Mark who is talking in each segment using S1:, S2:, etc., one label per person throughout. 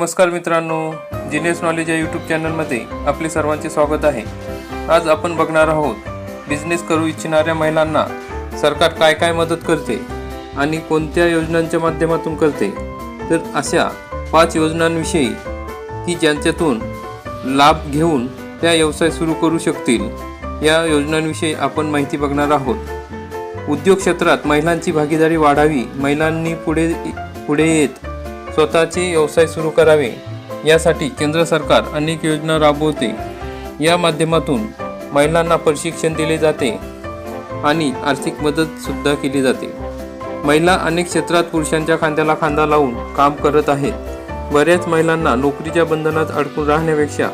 S1: नमस्कार मित्रांनो, genius knowledge या यूट्यूब चॅनलमध्ये आपले सर्वांचे स्वागत आहे। आज आपण बघणार आहोत बिझनेस करू इच्छिणाऱ्या महिलांना सरकार काय काय मदत करते आणि कोणत्या योजनांच्या माध्यमातून करते। तर अशा 5 योजनांविषयी की ज्यांच्यातून लाभ घेऊन त्या व्यवसाय सुरू करू शकतील, या योजनांविषयी आपण माहिती बघणार आहोत। उद्योग क्षेत्रात महिलांची भागीदारी वाढावी, महिलांनी पुढे येत स्वतःचे व्यवसाय सुरू करावे यासाठी केंद्र सरकार अनेक योजना राबवते। या माध्यमातून महिलांना प्रशिक्षण दिले जाते आणि आर्थिक मदत सुद्धा केली जाते। महिला अनेक क्षेत्रात पुरुषांच्या खांद्याला खांदा लावून काम करत आहेत। बऱ्याच महिलांना नोकरीच्या बंधनात अडकून राहण्यापेक्षा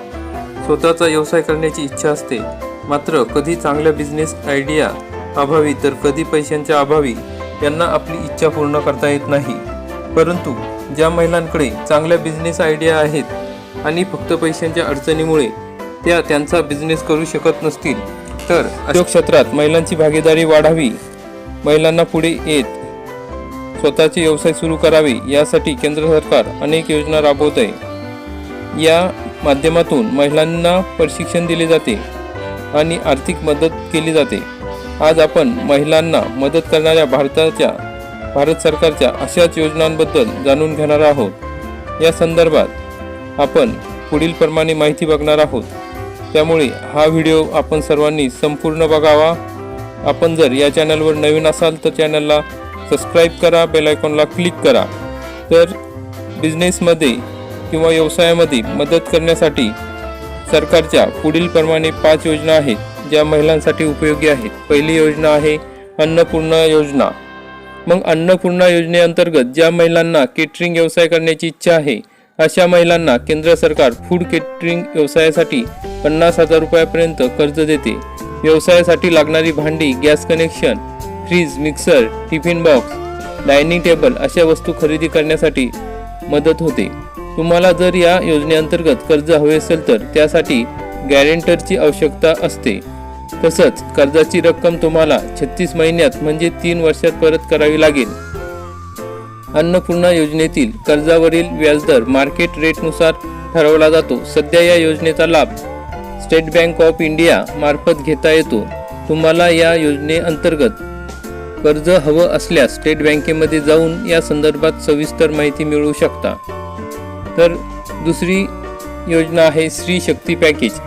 S1: स्वतःचा व्यवसाय करण्याची इच्छा असते, मात्र कधी चांगल्या बिझनेस आयडिया अभावी तर कधी पैशांच्या अभावी त्यांना आपली इच्छा पूर्ण करता येत नाही। परंतु ज्या महिलांकडे चांगल्या बिझनेस आयडिया आहेत आणि फक्त पैशांच्या अडचणीमुळे त्या त्यांचा बिझनेस करू शकत नसतील, तर उद्योग क्षेत्रात महिलांची भागीदारी वाढावी, महिलांना पुढे येत स्वतःचे व्यवसाय सुरू करावे यासाठी केंद्र सरकार अनेक योजना राबवत आहे। या माध्यमातून महिलांना प्रशिक्षण दिले जाते आणि आर्थिक मदत केली जाते। आज आपण महिलांना मदत करणाऱ्या भारत सरकारच्या अशाच योजनांबद्दल जाणून घेणार आहोत। या संदर्भात आपण पुढील प्रमाणे माहिती बघणार आहोत, त्यामुळे हा व्हिडिओ आपण सर्वांनी संपूर्ण बघावा। आपण जर या चॅनलवर नवीन असाल तर चॅनलला सबस्क्राईब करा, बेल आयकॉनला क्लिक करा। तर बिझनेसमध्ये किंवा व्यवसायामध्ये मदत करण्यासाठी सरकारच्या पुढील प्रमाणे 5 योजना आहेत ज्या महिलांसाठी उपयोगी आहेत। पहिली योजना आहे अन्नपूर्णा योजना। मग अन्नपूर्णा योजनेअंतर्गत ज्या महिलांना केटरिंग व्यवसाय करण्याची इच्छा आहे अशा महिलांना केंद्र सरकार फूड केटरिंग व्यवसायासाठी 50,000 रुपयापर्यंत कर्ज देते। व्यवसायासाठी लागणारी भांडी, gas connection, fridge, mixer, tiffin box, dining table अशा वस्तू खरेदी करण्यासाठी मदत होते। तुम्हाला जर या योजनेअंतर्गत कर्ज हवे असेल तर त्यासाठी गॅरेंटरची आवश्यकता असते। तसंच कर्जाची रक्कम तुम्हाला 36 महिन्यात म्हणजे 3 वर्षात परत करावी लागेल। अन्नपूर्णा योजनेतील कर्जावरील व्याजदर मार्केट रेटनुसार ठरवला जातो। सध्या या योजनेचा लाभ स्टेट बँक ऑफ इंडिया मार्फत घेता येतो। तुम्हाला या योजनेअंतर्गत कर्ज हवं असल्यास स्टेट बँकेमध्ये जाऊन या संदर्भात सविस्तर माहिती मिळवू शकता। तर दुसरी योजना आहे स्त्री शक्ती पॅकेज।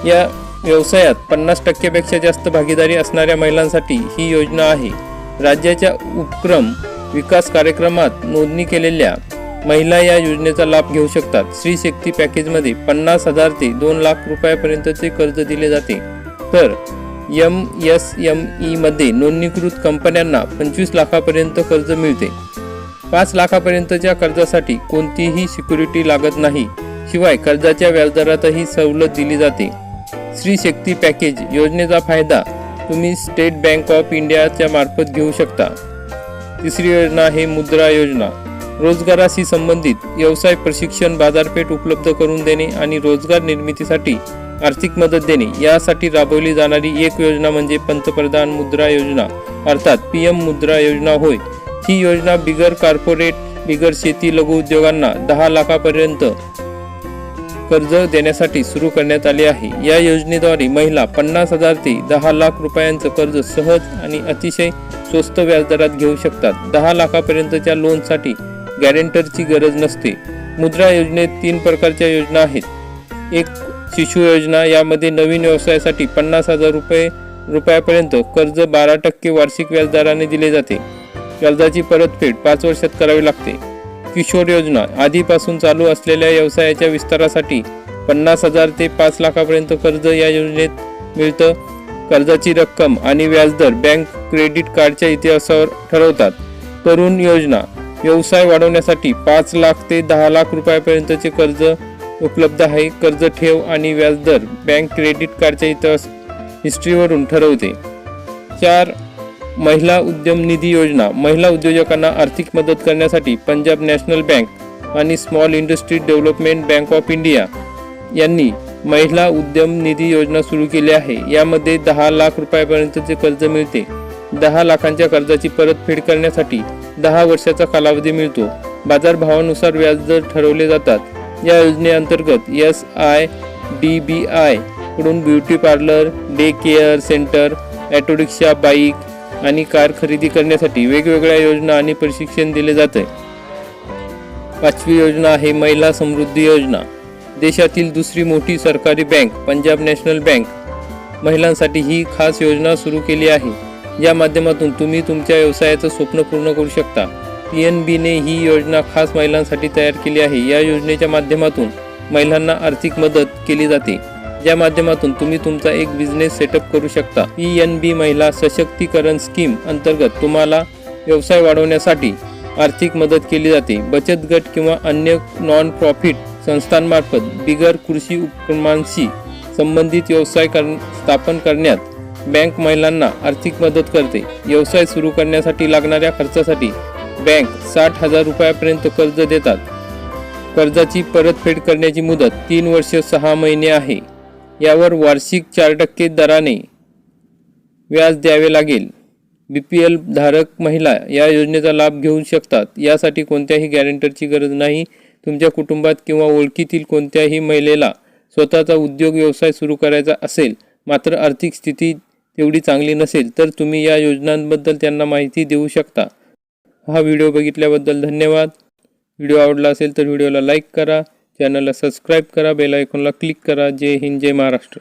S1: या व्यवसायात 50% पेक्षा जास्त भागीदारी असणाऱ्या महिलांसाठी ही योजना आहे। राज्याच्या उपक्रम विकास कार्यक्रमात नोंदणी केलेल्या महिला या योजनेचा लाभ घेऊ शकतात। स्त्री शक्ती पॅकेजमध्ये 50,000 ते 2 लाख रुपयापर्यंतचे कर्ज दिले जाते। तर MSME मध्ये नोंदणीकृत कंपन्यांना 25 लाखापर्यंत कर्ज मिळते। 5 लाखापर्यंतच्या कर्जासाठी कोणतीही सिक्युरिटी लागत नाही, शिवाय कर्जाच्या व्याजदरातही सवलत दिली जाते। स्त्री शक्ती पॅकेज योजनेचा फायदा तुम्ही स्टेट बँक ऑफ इंडियाच्या मार्फत घेऊ शकता। तिसरी योजना आहे मुद्रा योजना। रोजगाराशी संबंधित व्यवसाय प्रशिक्षण, बाजारपेठ उपलब्ध करून देणे आणि रोजगार निर्मितीसाठी आर्थिक मदत देणे यासाठी राबवली जाणारी एक योजना म्हणजे पंतप्रधान मुद्रा योजना अर्थात PM मुद्रा योजना होय। ही योजना बिगर कॉर्पोरेट, बिगर शेती, लघु उद्योगांना 10 लाखापर्यंत कर्ज देण्यासाठी सुरू करण्यात आले आहे। या योजनेद्वारे महिला 50,000 ते 10 लाख रुपयांचं कर्ज सहज आणि अतिशय स्वस्त व्याजदरात घेऊ शकतात। 10 लाखापर्यंतच्या लोनसाठी गॅरेंटरची गरज नसते। मुद्रा योजनेत 3 प्रकारच्या योजना आहेत। एक शिशु योजना, यामध्ये नवीन व्यवसायासाठी 50,000 रुपयापर्यंत कर्ज 12% वार्षिक व्याजदराने दिले जाते। कर्जाची परतफेड 5 वर्षात करावी लागते। किशोर योजना, आधीपासून चालू असलेल्या व्यवसायाच्या विस्तारासाठी 50,000 ते 5 लाखापर्यंत कर्ज या योजनेत मिळतं। कर्जाची रक्कम आणि व्याजदर बँक क्रेडिट कार्डच्या इतिहासावर ठरवतात। तरुण योजना, व्यवसाय वाढवण्यासाठी 5 लाख ते 10 लाख रुपयापर्यंतचे कर्ज उपलब्ध आहे। कर्ज ठेव आणि व्याजदर बँक क्रेडिट कार्डच्या इतिहास हिस्ट्रीवरून ठरवते। 4 महिला उद्यम निधी योजना, महिला उद्योजकांना आर्थिक मदत करण्यासाठी पंजाब नॅशनल बँक आणि small industry development bank of India यांनी महिला उद्यम निधी योजना सुरू केली आहे। यामध्ये 10 लाख रुपयापर्यंतचे कर्ज मिळते। 10 लाखांच्या कर्जाची परतफेड करण्यासाठी 10 वर्षाचा कालावधी मिळतो। बाजारभावानुसार व्याजदर ठरवले जातात। या योजनेअंतर्गत SIDBI कडून beauty parlour, day care centre, auto rickshaw, bike आणि कार खरेदी करण्यासाठी वेगवेगळ्या योजना आणि प्रशिक्षण दिले जाते। 5वी योजना आहे महिला समृद्धी योजना। देशातील दुसरी मोठी सरकारी बँक पंजाब नॅशनल बँक महिलांसाठी ही खास योजना सुरू केली आहे। या माध्यमातून तुम्ही तुमच्या व्यवसायाचं स्वप्न पूर्ण करू शकता। PNB ने ही योजना खास महिलांसाठी तयार केली आहे। या योजनेच्या माध्यमातून महिलांना आर्थिक मदत केली जाते, ज्या माध्यमातून तुम्ही तुमचा एक बिझनेस सेटअप करू शकता। PNB महिला सशक्तीकरण स्कीम अंतर्गत तुम्हाला व्यवसाय वाढवण्यासाठी आर्थिक मदत केली जाते। बचत गट किंवा अन्य नॉन प्रॉफिट संस्थांमार्फत बिगर कृषी उपक्रमांशी संबंधित व्यवसाय स्थापन करण्यात बँक महिलांना आर्थिक मदत करते। व्यवसाय सुरू करण्यासाठी लागणाऱ्या खर्चासाठी बँक 60,000 रुपयापर्यंत कर्ज देतात। कर्जाची परतफेड करण्याची मुदत 3 वर्ष 6 महिने आहे। यावर वार्षिक 4% दराने व्याज द्यावे लागेल। BPL धारक महिला या योजनेचा लाभ घेऊ शकतात। यासाठी कोणत्याही गॅरेंटरची गरज नाही। तुमच्या कुटुंबात किंवा ओळखीतील कोणत्याही महिलेला स्वतःचा उद्योग व्यवसाय सुरू करायचा असेल, मात्र आर्थिक स्थिती तेवढी चांगली नसेल, तर तुम्ही या योजनांबद्दल त्यांना माहिती देऊ शकता। हा व्हिडिओ बघितल्याबद्दल धन्यवाद। व्हिडिओ आवडला असेल तर व्हिडिओला लाईक करा, चॅनलला सबस्क्राईब करा, बेल आयकॉनला क्लिक करा। जय हिंद, जय महाराष्ट्र।